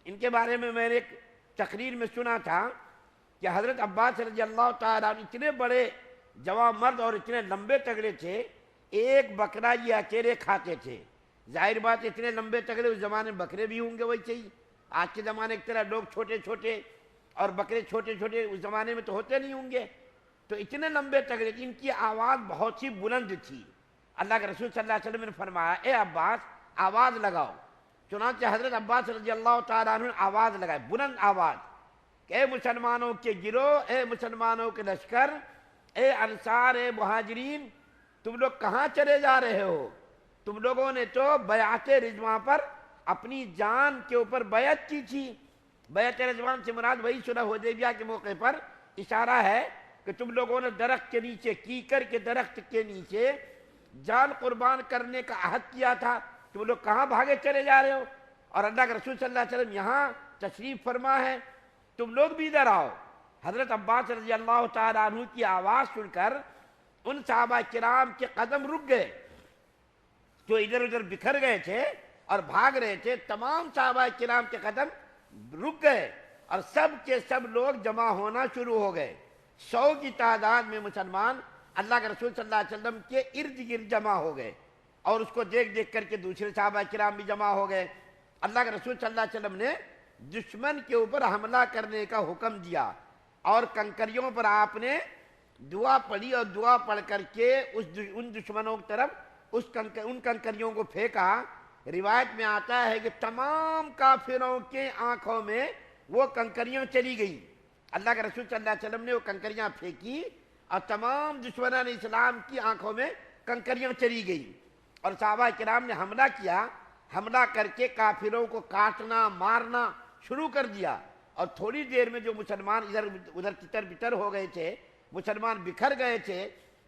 ان کے بارے میں نے ایک تقریر میں سنا تھا کہ حضرت عباس رضی اللہ تعالیٰ عنہ اتنے بڑے جوان مرد اور اتنے لمبے تگڑے تھے، ایک بکرا یہ اکیلے کھاتے تھے۔ ظاہر بات اتنے لمبے تگڑے، اس زمانے میں بکرے بھی ہوں گے وہی چاہیے، آج کے زمانے کی طرح لوگ چھوٹے چھوٹے اور بکرے چھوٹے چھوٹے اس زمانے میں تو ہوتے نہیں ہوں گے، تو اتنے لمبے تگڑے، ان کی آواز بہت ہی بلند تھی۔ اللہ کے رسول صلی اللہ علیہ وسلم نے فرمایا اے عباس آواز لگاؤ، چنانچہ حضرت عباس رضی اللہ تعالیٰ عنہ نے آواز لگائی، بلند آواز کہ اے مسلمانوں کے گروہ، اے مسلمانوں کے لشکر، اے انصار، اے مہاجرین، تم لوگ کہاں چلے جا رہے ہو؟ تم لوگوں نے تو بیعت رضوان پر اپنی جان کے اوپر بیعت کی تھی۔ بیعت رضوان سے مراد وہی صلح حدیبیہ کے موقع پر اشارہ ہے کہ تم لوگوں نے درخت کے نیچے، کیکر کے درخت کے نیچے جان قربان کرنے کا عہد کیا تھا، تم لوگ کہاں بھاگے چلے جا رہے ہو؟ اور اللہ کے رسول صلی اللہ علیہ وسلم یہاں تشریف فرما ہے، تم لوگ بھی ادھر آؤ۔ حضرت عباس رضی اللہ تعالیٰ عنہ کی آواز سن کر ان صحابہ کرام کے قدم رک گئے جو ادھر ادھر بکھر گئے تھے اور بھاگ رہے تھے، تمام صحابہ کرام کے قدم رک گئے اور سب کے سب لوگ جمع ہونا شروع ہو گئے۔ 100 کی تعداد میں مسلمان اللہ کے رسول صلی اللہ علیہ وسلم کے ارد گرد جمع ہو گئے، اور اس کو دیکھ دیکھ کر کے دوسرے صحابہ کرام بھی جمع ہو گئے۔ اللہ کے رسول صلی اللہ علیہ وسلم نے دشمن کے اوپر حملہ کرنے کا حکم دیا، اور کنکریوں پر آپ نے دعا پڑھی، اور دعا پڑھ کر کے ان دشمنوں کی طرف ان کنکریوں کو پھینکا۔ روایت میں آتا ہے کہ تمام کافروں کے آنکھوں میں وہ کنکریاں چلی گئیں۔ اللہ کے رسول صلی اللہ علیہ وسلم نے وہ کنکریاں پھینکی اور تمام دشمنان اسلام کی آنکھوں میں کنکریاں چلی گئیں، اور صحابہ کرام نے حملہ کیا، حملہ کر کے کافروں کو کاٹنا مارنا شروع کر دیا، اور تھوڑی دیر میں جو مسلمان ادھر ادھر تتر بتر ہو گئے تھے، مسلمان بکھر گئے تھے،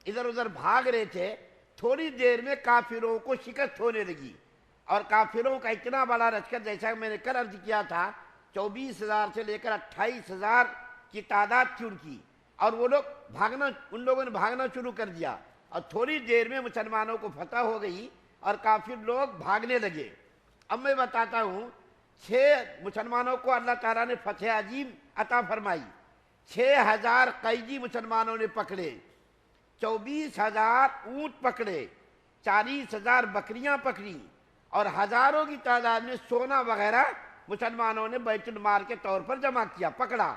ادھر ادھر بھاگ رہے تھے، تھوڑی دیر میں کافروں کو شکست ہونے لگی، اور کافروں کا اتنا بڑا لشکر، جیسا کہ میں نے کل عرض کیا تھا، 24,000 سے لے کر 28,000 کی تعداد تھی ان کی، اور وہ لوگ ان لوگوں نے بھاگنا شروع کر دیا، اور تھوڑی دیر میں مسلمانوں کو فتح ہو گئی اور کافر لوگ بھاگنے لگے۔ اب میں بتاتا ہوں، 6 مسلمانوں کو اللہ تعالیٰ نے فتح عظیم عطا فرمائی، 6,000 قیدی مسلمانوں نے پکڑے، 24,000 اونٹ پکڑے، 40,000 بکریاں پکڑی، اور ہزاروں کی تعداد میں سونا وغیرہ مسلمانوں نے بیت المال کے طور پر جمع کیا، پکڑا،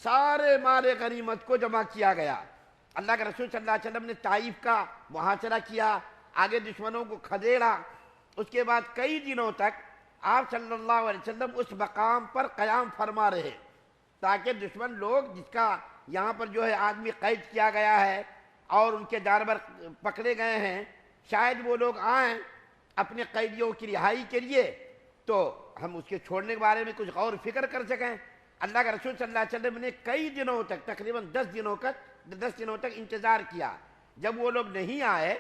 سارے مال غنیمت کو جمع کیا گیا۔ اللہ کے رسول صلی اللہ علیہ وسلم نے طائف کا محاصرہ کیا، آگے دشمنوں کو کھدیڑا، اس کے بعد کئی دنوں تک آپ صلی اللہ علیہ وسلم اس مقام پر قیام فرما رہے، تاکہ دشمن لوگ جس کا یہاں پر جو ہے آدمی قید کیا گیا ہے اور ان کے جانور پکڑے گئے ہیں، شاید وہ لوگ آئیں اپنے قیدیوں کی رہائی کے لیے، تو ہم اس کے چھوڑنے کے بارے میں کچھ غور فکر کر سکیں۔ اللہ کے رسول صلی اللہ علیہ وسلم نے کئی دنوں تک، تقریباً 10 دنوں تک انتظار کیا۔ جب وہ لوگ نہیں آئے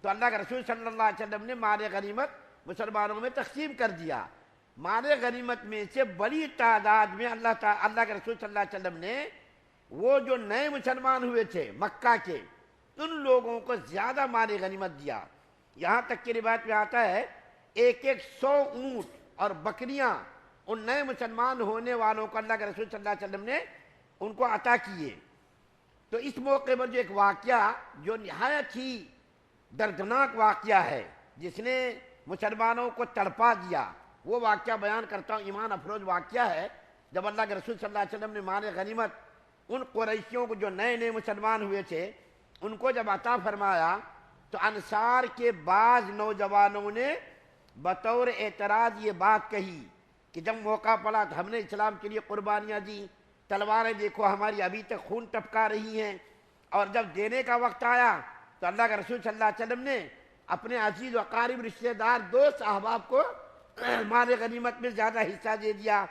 تو اللہ کے رسول صلی اللہ علیہ وسلم نے مال غنیمت مسلمانوں میں تقسیم کر دیا۔ مال غنیمت میں سے بڑی تعداد میں اللہ کے رسول صلی اللہ علیہ وسلم نے وہ جو نئے مسلمان ہوئے تھے مکہ کے، ان لوگوں کو زیادہ مال غنیمت دیا، یہاں تک کہ روایت میں آتا ہے 100 اونٹ اور بکریاں ان نئے مسلمان ہونے والوں کو اللہ کے رسول صلی اللہ علیہ وسلم نے ان کو عطا کیے۔ تو اس موقع پر جو ایک واقعہ جو نہایت ہی دردناک واقعہ ہے، جس نے مسلمانوں کو تڑپا دیا، وہ واقعہ بیان کرتا ہوں، ایمان افروز واقعہ ہے۔ جب اللہ کے رسول صلی اللہ علیہ وسلم نے مال غنیمت ان قریشیوں کو جو نئے مسلمان ہوئے تھے ان کو جب عطا فرمایا، تو انصار کے بعض نوجوانوں نے بطور اعتراض یہ بات کہی کہ جب موقع پڑا تو ہم نے اسلام کے لیے قربانیاں دی، تلواریں دیکھو ہماری ابھی تک خون ٹپکا رہی ہیں، اور جب دینے کا وقت آیا تو اللہ کے رسول صلی اللہ علیہ وسلم نے اپنے عزیز و اقارب رشتہ دار دوست احباب کو مال غنیمت میں زیادہ حصہ دے دیا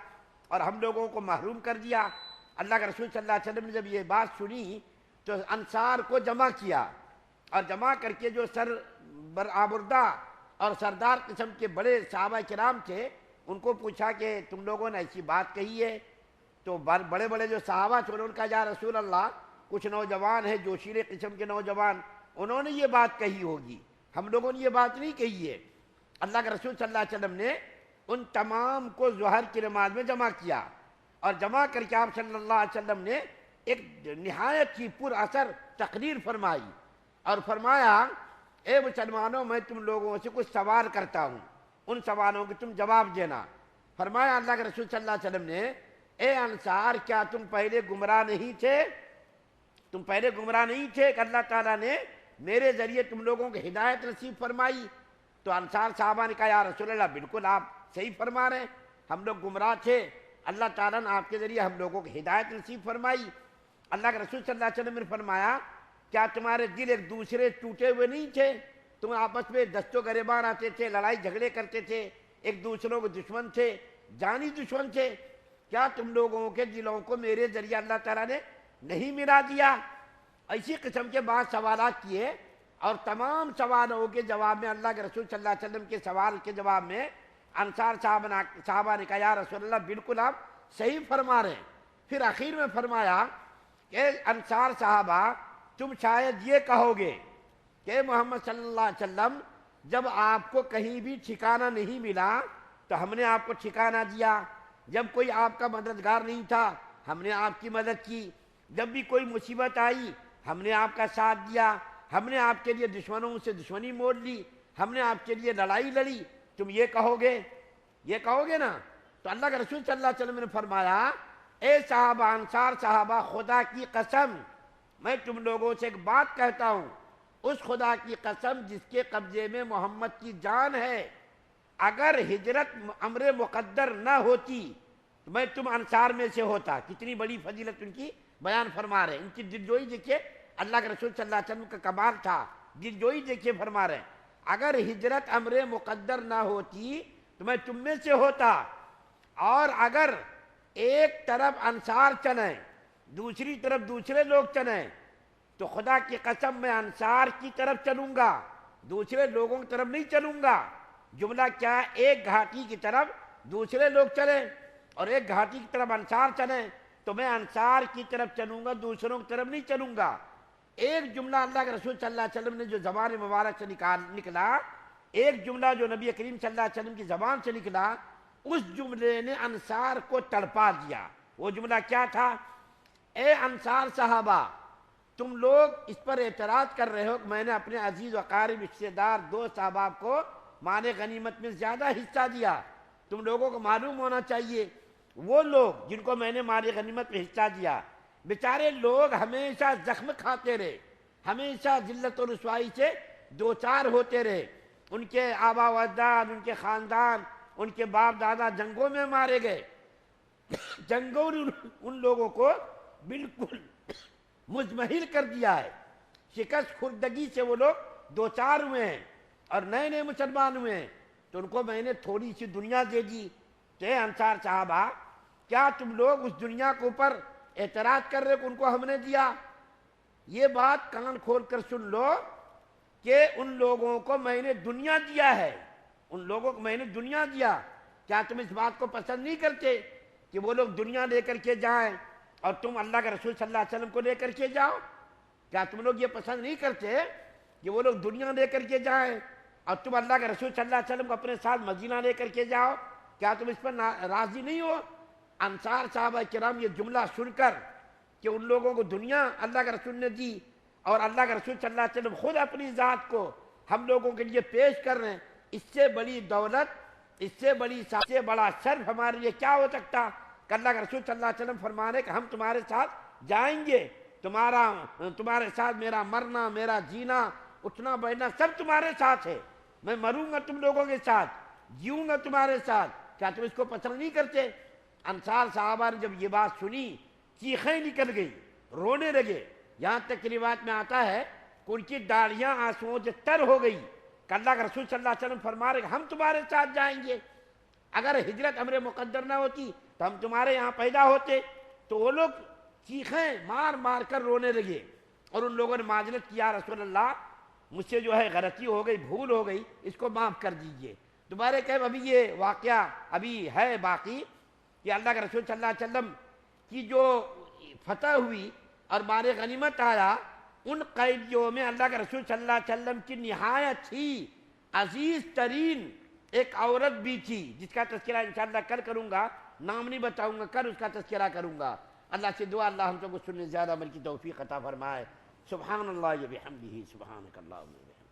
اور ہم لوگوں کو محروم کر دیا۔ اللہ کے رسول صلی اللہ علیہ وسلم نے جب یہ بات سنی تو انصار کو جمع کیا، اور جمع کر کے جو برآبردہ اور سردار قسم کے بڑے صحابہ کرام تھے ان کو پوچھا کہ تم لوگوں نے ایسی بات کہی ہے؟ تو بڑے بڑے جو صحابہ تھے انہوں نے کہا یا رسول اللہ، کچھ نوجوان ہیں جوشیلے قسم کے نوجوان، انہوں نے یہ بات کہی ہوگی، ہم لوگوں نے یہ بات نہیں کہی ہے۔ اللہ کے رسول صلی اللہ علیہ وسلم نے ان تمام کو ظہر کی نماز میں جمع کیا، اور جمع کر کے آپ صلی اللہ علیہ وسلم نے ایک نہایت ہی پر اثر تقریر فرمائی اور فرمایا اے مسلمانوں میں تم لوگوں سے کچھ سوال کرتا ہوں، ان سوالوں کے تم جواب دینا۔ فرمایا اللہ کے رسول صلی اللہ علیہ وسلم نے اے انصار کیا تم پہلے گمراہ نہیں تھے؟ تم پہلے گمراہ نہیں تھے کہ اللہ تعالیٰ نے میرے ذریعے تم لوگوں کو ہدایت نصیب فرمائی؟ تو انصار صحابہ نے کہا یا رسول اللہ بالکل آپ صحیح فرما رہے ہیں، ہم لوگ گمراہ تھے، اللہ تعالیٰ نے آپ کے ذریعے ہم لوگوں کو ہدایت نصیب فرمائی۔ اللہ کے رسول صلی اللہ علیہ وسلم نے فرمایا کیا تمہارے دل ایک دوسرے ٹوٹے ہوئے نہیں تھے؟ تم آپس میں دست و گریبان آتے تھے، لڑائی جھگڑے کرتے تھے، ایک دوسروں کے دشمن تھے، جانی دشمن تھے، کیا تم لوگوں کے دلوں کو میرے ذریعے اللہ تعالیٰ نے نہیں ملا دیا؟ اسی قسم کے بعد سوالات کیے، اور تمام سوالوں کے جواب میں اللہ کے رسول صلی اللہ علیہ وسلم کے سوال کے جواب میں انصار صحابہ نے کہا یا رسول اللہ بالکل آپ صحیح فرما رہے ہیں۔ پھر آخر میں فرمایا کہ انصار صحابہ تم شاید یہ کہو گے کہ محمد صلی اللہ علیہ وسلم جب آپ کو کہیں بھی ٹھکانہ نہیں ملا تو ہم نے آپ کو ٹھکانہ دیا، جب کوئی آپ کا مددگار نہیں تھا ہم نے آپ کی مدد کی، جب بھی کوئی مصیبت آئی ہم نے آپ کا ساتھ دیا، ہم نے آپ کے لیے دشمنوں سے دشمنی موڑ لی، ہم نے آپ کے لیے لڑائی لڑی، تم یہ کہو گے نا؟ تو اللہ کے رسول صلی اللہ علیہ وسلم نے فرمایا اے صحابہ، انصار صحابہ، خدا کی قسم میں تم لوگوں سے ایک بات کہتا ہوں، اس خدا کی قسم جس کے قبضے میں محمد کی جان ہے، اگر ہجرت امر مقدر نہ ہوتی تو میں تم انصار میں سے ہوتا۔ کتنی بڑی فضیلت ان کی بیان فرما رہے ہیں، ان کی دلجوئی دیکھیے، اللہ کے رسول صلی اللہ علیہ وسلم کا کمال تھا، دلجوئی دیکھیے فرما رہے ہیں اگر ہجرت امر مقدر نہ ہوتی تو میں تم میں سے ہوتا، اور اگر ایک طرف انصار چلیں دوسری طرف دوسرے لوگ چلیں تو خدا کی قسم میں انصار کی طرف چلوں گا، دوسرے لوگوں کی طرف نہیں چلوں گا۔ جملہ کیا ہے؟ ایک گھاٹی کی طرف دوسرے لوگ چلیں اور ایک گھاٹی کی طرف انصار چلیں تو میں انصار کی طرف چلوں گا، دوسروں کی طرف نہیں چلوں گا۔ ایک جملہ اللہ کے رسول صلی اللہ علیہ وسلم نے جو زبان مبارک سے نکلا، ایک جملہ جو نبی کریم صلی اللہ علیہ وسلم کی زبان سے نکلا، اس جملے نے انصار کو تڑپا دیا۔ وہ جملہ کیا تھا؟ اے انصار صحابہ، تم لوگ اس پر اعتراض کر رہے ہو کہ میں نے اپنے عزیز و قارب رشتے دار دوست احباب کو مال غنیمت میں زیادہ حصہ دیا۔ تم لوگوں کو معلوم ہونا چاہیے وہ لوگ جن کو میں نے مال غنیمت میں حصہ دیا، بیچارے لوگ ہمیشہ زخم کھاتے رہے، ہمیشہ ذلت و رسوائی سے دوچار ہوتے رہے، ان کے آبا و اجداد، ان کے خاندان، ان کے باپ دادا جنگوں میں مارے گئے، جنگوں نے ان لوگوں کو بالکل مزمحل کر دیا ہے، شکست خوردگی سے وہ لوگ دوچار ہوئے ہیں اور نئے نئے مسلمان ہوئے ہیں، تو ان کو میں نے تھوڑی سی دنیا دے دی۔ تو اے انصار صحابہ، کیا تم لوگ اس دنیا کے اوپر اعتراض کر رہے کہ ان کو ہم نے دیا؟ یہ بات کان کھول کر سن لو کہ ان لوگوں کو میں نے دنیا دیا ہے، ان لوگوں کو میں نے دنیا دیا۔ کیا تم اس بات کو پسند نہیں کرتے کہ وہ لوگ دنیا لے کر کے جائیں اور تم اللہ کے رسول صلی اللہ علیہ وسلم کو لے کر کے جاؤ؟ کیا تم لوگ یہ پسند نہیں کرتے کہ وہ لوگ دنیا لے کر کے جائیں اور تم اللہ کے رسول صلی اللہ علیہ وسلم کو اپنے ساتھ مدینہ لے کر کے جاؤ؟ کیا تم اس پر راضی نہیں ہو؟ انصار صحابہ کرام یہ جملہ سن کر کہ ان لوگوں کو دنیا اللہ کے رسول نے دی اور اللہ کے رسول صلی اللہ علیہ وسلم خود اپنی ذات کو ہم لوگوں کے لیے پیش کر رہے ہیں، اس سے بڑی دولت، اس سے بڑا شرف ہمارے لیے کیا ہو سکتا کہ اللہ کے رسول صلی اللہ علیہ وسلم فرما رہے کہ ہم تمہارے ساتھ جائیں گے، تمہارے ساتھ میرا مرنا، میرا جینا، اٹھنا بیٹھنا سب تمہارے ساتھ ہے، میں مروں گا تم لوگوں کے ساتھ، جیوں گا تمہارے ساتھ۔ کیا تم اس کو پسند نہیں کرتے؟ انصار صحابہ نے جب یہ بات سنی چیخیں نکل گئی، رونے لگے، یہاں تک روایت میں آتا ہے کہ ان کی داڑیاں آنسوؤں سے تر ہو گئی کہ اللہ کے رسول صلی اللہ علیہ وسلم فرما رہے کہ ہم تمہارے ساتھ جائیں گے، اگر ہجرت امر مقدر نہ ہوتی تو ہم تمہارے یہاں پیدا ہوتے۔ تو وہ لوگ چیخیں مار مار کر رونے لگے اور ان لوگوں نے معذرت کیا، رسول اللہ مجھ سے جو ہے غلطی ہو گئی، بھول ہو گئی، اس کو معاف کر دیجئے۔ دوبارہ کہ ابھی یہ واقعہ ابھی ہے باقی کہ اللہ کے رسول صلی اللہ علیہ وسلم کی جو فتح ہوئی اور مال غنیمت آیا، ان قیدیوں میں اللہ کے رسول صلی اللہ علیہ وسلم کی نہایت ہی عزیز ترین ایک عورت بھی تھی جس کا تذکرہ انشاءاللہ کل کروں گا، نام نہیں بتاؤں گا، کل اس کا تذکرہ کروں گا۔ اللہ سے دعا اللہ ہم سب کو سننے زیادہ عمل کی توفیق عطا فرمائے۔ سبحان اللہ و بحمدہ، سبحانک اللہم و بحمدک۔